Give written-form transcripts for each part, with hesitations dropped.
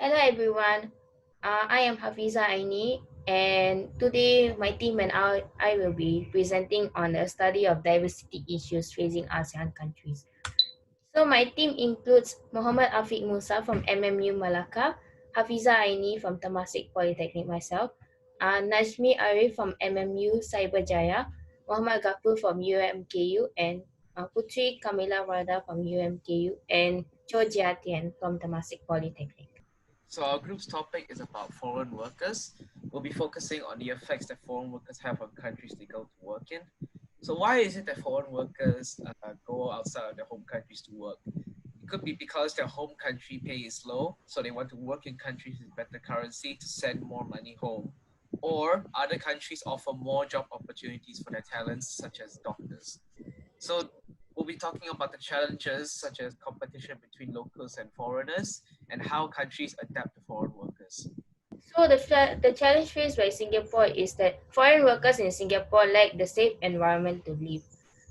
Hello everyone, I am Hafiza Aini, and today my team and I will be presenting on a study of diversity issues facing ASEAN countries. So my team includes Muhammad Afiq Musa from MMU Malacca, Hafiza Aini from Temasek Polytechnic myself, Najmi Arif from MMU Cyberjaya, Muhammad Gafur from UMKU, and Putri Kamila Warda from UMKU, and Cho Jia Tian from Temasek Polytechnic. So our group's topic is about foreign workers. We'll be focusing on the effects that foreign workers have on countries they go to work in. So why is it that foreign workers go outside of their home countries to work? It could be because their home country pay is low, so they want to work in countries with better currency to send more money home. Or other countries offer more job opportunities for their talents, such as doctors. So we'll be talking about the challenges such as competition between locals and foreigners and how countries adapt to foreign workers. So the challenge faced by Singapore is that foreign workers in Singapore lack the safe environment to live.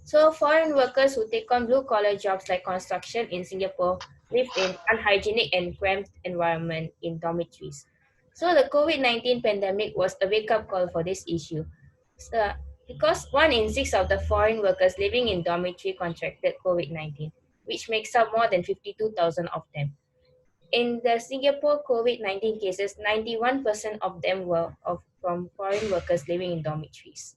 So foreign workers who take on blue collar jobs like construction in Singapore live in unhygienic and cramped environment in dormitories. So the COVID-19 pandemic was a wake-up call for this issue. So, because 1 in 6 of the foreign workers living in dormitory contracted COVID-19, which makes up more than 52,000 of them. In the Singapore COVID-19 cases, 91% of them were from foreign workers living in dormitories.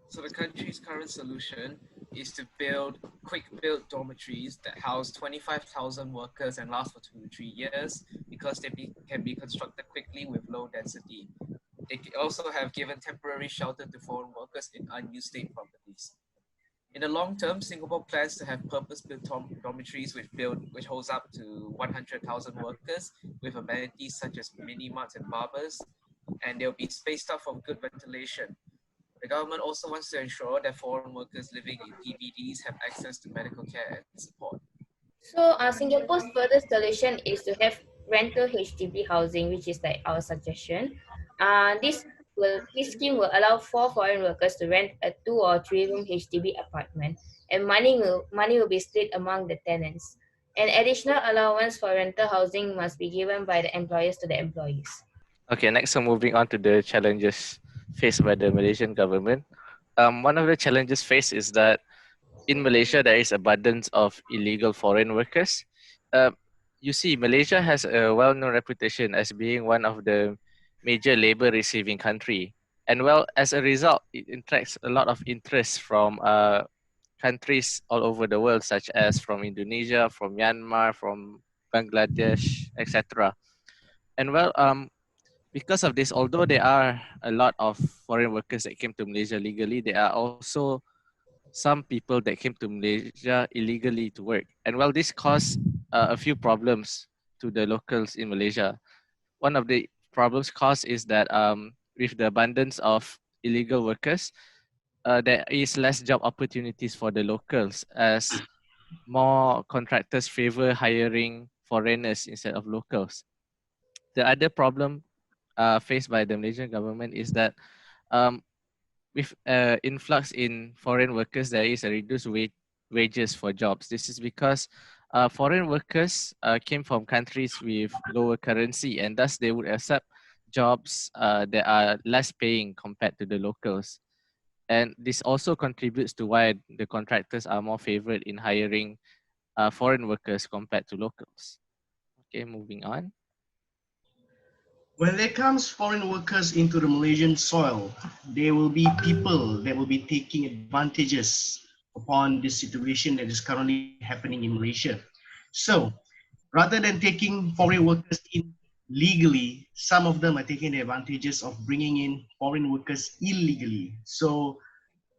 So the country's current solution is to build quick-built dormitories that house 25,000 workers and last for 2 to 3 years because can be constructed quickly with low density. They also have given temporary shelter to foreign workers in unused state properties. In the long term, Singapore plans to have purpose-built dormitories which holds up to 100,000 workers with amenities such as mini marts and barbers, and they'll be spaced out for good ventilation. The government also wants to ensure that foreign workers living in DVDs have access to medical care and support. So Singapore's further solution is to have rental HDB housing, which is like our suggestion. This scheme will allow 4 foreign workers to rent a 2 or 3 room HDB apartment, and money will be split among the tenants. An additional allowance for rental housing must be given by the employers to the employees. Okay, next, so moving on to the challenges faced by the Malaysian government. One of the challenges faced is that in Malaysia there is abundance of illegal foreign workers. Uh, you see, Malaysia has a well-known reputation as being one of the major labor-receiving country, and well, as a result, it attracts a lot of interest from countries all over the world, such as from Indonesia, from Myanmar, from Bangladesh, etc. And well, because of this, although there are a lot of foreign workers that came to Malaysia legally, there are also some people that came to Malaysia illegally to work. And well, this caused a few problems to the locals in Malaysia. One of the problems caused is that with the abundance of illegal workers, there is less job opportunities for the locals as more contractors favor hiring foreigners instead of locals. The other problem faced by the Malaysian government is that um, with influx in foreign workers, there is a reduced wages for jobs. This is because foreign workers came from countries with lower currency, and thus they would accept jobs that are less paying compared to the locals. And this also contributes to why the contractors are more favored in hiring foreign workers compared to locals. Okay, moving on. When there comes foreign workers into the Malaysian soil, there will be people that will be taking advantages upon this situation that is currently happening in Malaysia. So, rather than taking foreign workers in legally, some of them are taking the advantages of bringing in foreign workers illegally. So,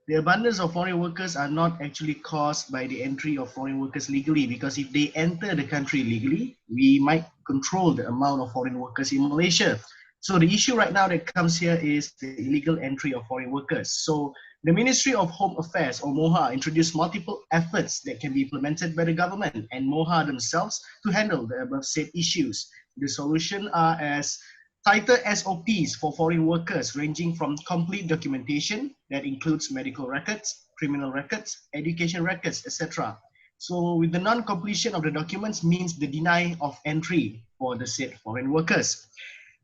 the abundance of foreign workers are not actually caused by the entry of foreign workers legally, because if they enter the country legally, we might control the amount of foreign workers in Malaysia. So the issue right now that comes here is the illegal entry of foreign workers. So the Ministry of Home Affairs, or MOHA, introduced multiple efforts that can be implemented by the government and MOHA themselves to handle the above said issues. The solution are as tighter SOPs for foreign workers, ranging from complete documentation that includes medical records, criminal records, education records, etc. So with the non-completion of the documents means the deny of entry for the said foreign workers.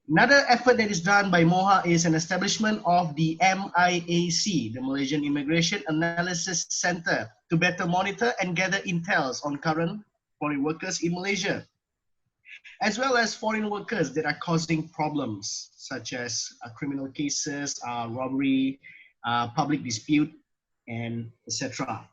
Another effort that is done by MOHA is an establishment of the MIAC, the Malaysian Immigration Analysis Center, to better monitor and gather intels on current foreign workers in Malaysia, as well as foreign workers that are causing problems, such as criminal cases, robbery, public dispute, and etc.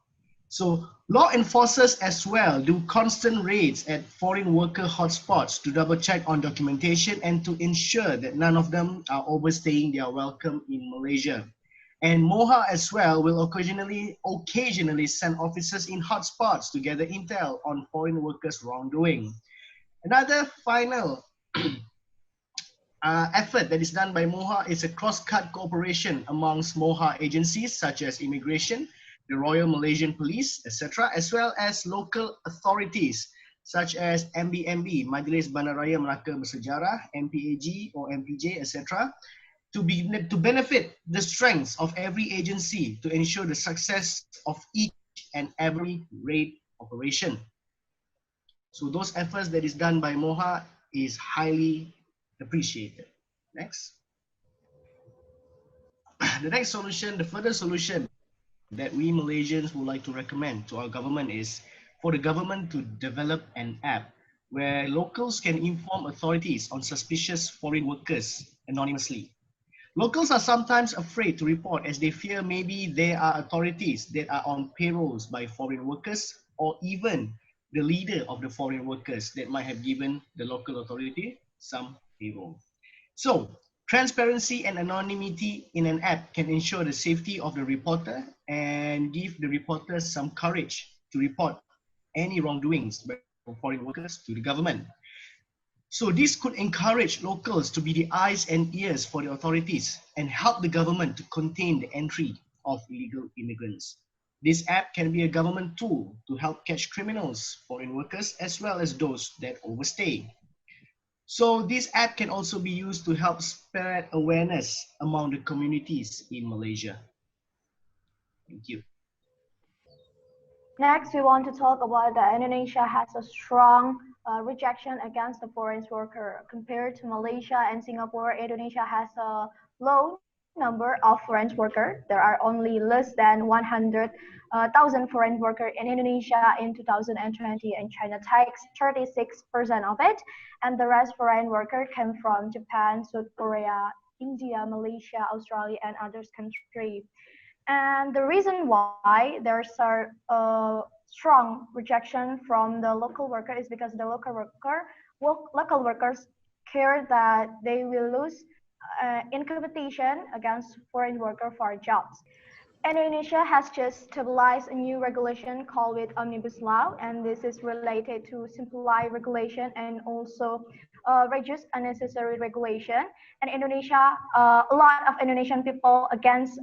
So law enforcers as well do constant raids at foreign worker hotspots to double check on documentation and to ensure that none of them are overstaying their welcome in Malaysia. And MOHA as well will occasionally send officers in hotspots to gather intel on foreign workers' wrongdoing. Another final effort that is done by MOHA is a cross-cut cooperation amongst MOHA agencies such as immigration, the Royal Malaysian Police, etc., as well as local authorities such as MBMB, Majlis Bandaraya Melaka Bersejarah, MPAG or MPJ, etc., to benefit the strengths of every agency to ensure the success of each and every raid operation. So those efforts that is done by MOHA is highly appreciated. Next. The next solution, the further solution that we Malaysians would like to recommend to our government is for the government to develop an app where locals can inform authorities on suspicious foreign workers anonymously. Locals are sometimes afraid to report as they fear maybe there are authorities that are on payrolls by foreign workers or even the leader of the foreign workers that might have given the local authority some payroll. So, transparency and anonymity in an app can ensure the safety of the reporter and give the reporter some courage to report any wrongdoings by foreign workers to the government. So this could encourage locals to be the eyes and ears for the authorities and help the government to contain the entry of illegal immigrants. This app can be a government tool to help catch criminals, foreign workers, as well as those that overstay. So this app can also be used to help spread awareness among the communities in Malaysia. Thank you. Next, we want to talk about that Indonesia has a strong rejection against the foreign worker. Compared to Malaysia and Singapore, Indonesia has a low number of foreign workers. There are only less than 100,000 foreign workers in Indonesia in 2020, and China takes 36% of it. And the rest foreign workers came from Japan, South Korea, India, Malaysia, Australia, and others countries. And the reason why there's a strong rejection from the local worker is because the local workers care that they will lose in competition against foreign worker for jobs. Indonesia has just stabilized a new regulation called it Omnibus Law, and this is related to simplify regulation and also reduce unnecessary regulation. And Indonesia, a lot of Indonesian people against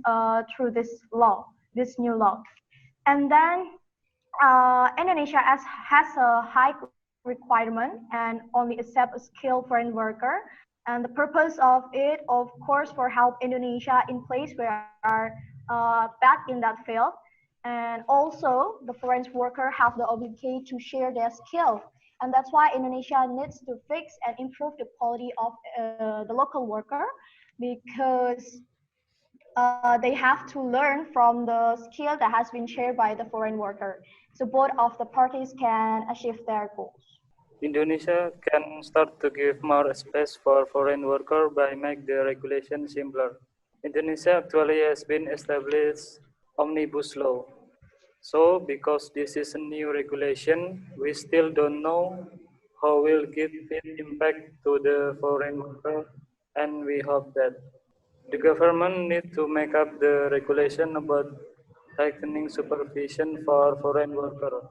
through this law, this new law. And then Indonesia has a high requirement and only accept a skilled foreign worker. And the purpose of it, of course, for help Indonesia in place where are bad in that field. And also the foreign worker have the obligation to share their skill. And that's why Indonesia needs to fix and improve the quality of the local worker, because they have to learn from the skill that has been shared by the foreign worker. So both of the parties can achieve their goals. Indonesia can start to give more space for foreign workers by make the regulation simpler. Indonesia actually has been established omnibus law. So because this is a new regulation, we still don't know how will it impact to the foreign worker, and we hope that the government need to make up the regulation about tightening supervision for foreign workers.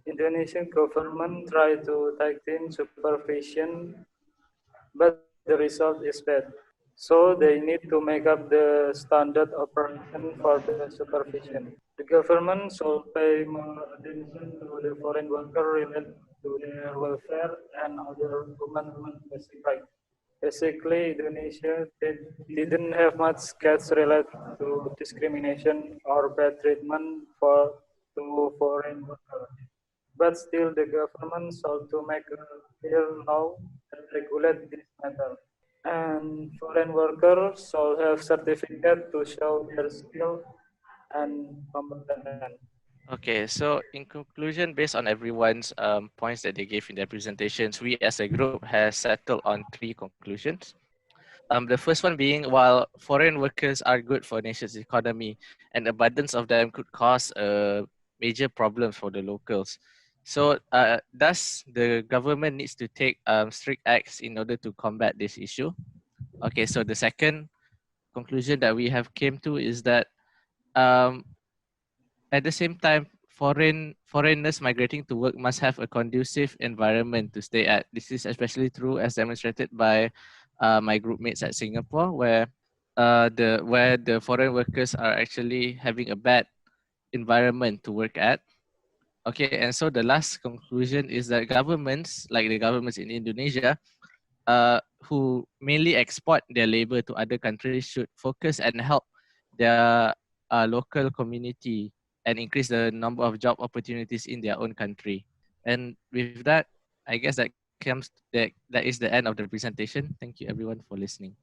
Indonesian government try to tighten supervision, but the result is bad. So they need to make up the standard operation for the supervision. The government should pay more attention to the foreign worker related to their welfare and other human basic rights. Basically, Indonesia didn't have much case related to discrimination or bad treatment to foreign workers. but still the government should to make a clear law that regulate this matter. And foreign workers should have certificate to show their skill and competence. Okay, so in conclusion, based on everyone's points that they gave in their presentations, we as a group has settled on three conclusions. The first one being, while foreign workers are good for a nation's economy, an abundance of them could cause major problems for the locals. So, thus, the government needs to take strict acts in order to combat this issue. Okay, so the second conclusion that we have came to is that um, at the same time, foreigners migrating to work must have a conducive environment to stay at. This is especially true as demonstrated by my group mates at Singapore, where the foreign workers are actually having a bad environment to work at. Okay, and so the last conclusion is that governments, like the governments in Indonesia, who mainly export their labor to other countries, should focus and help their local community and increase the number of job opportunities in their own country. And with that, I guess that is the end of the presentation. Thank you everyone for listening.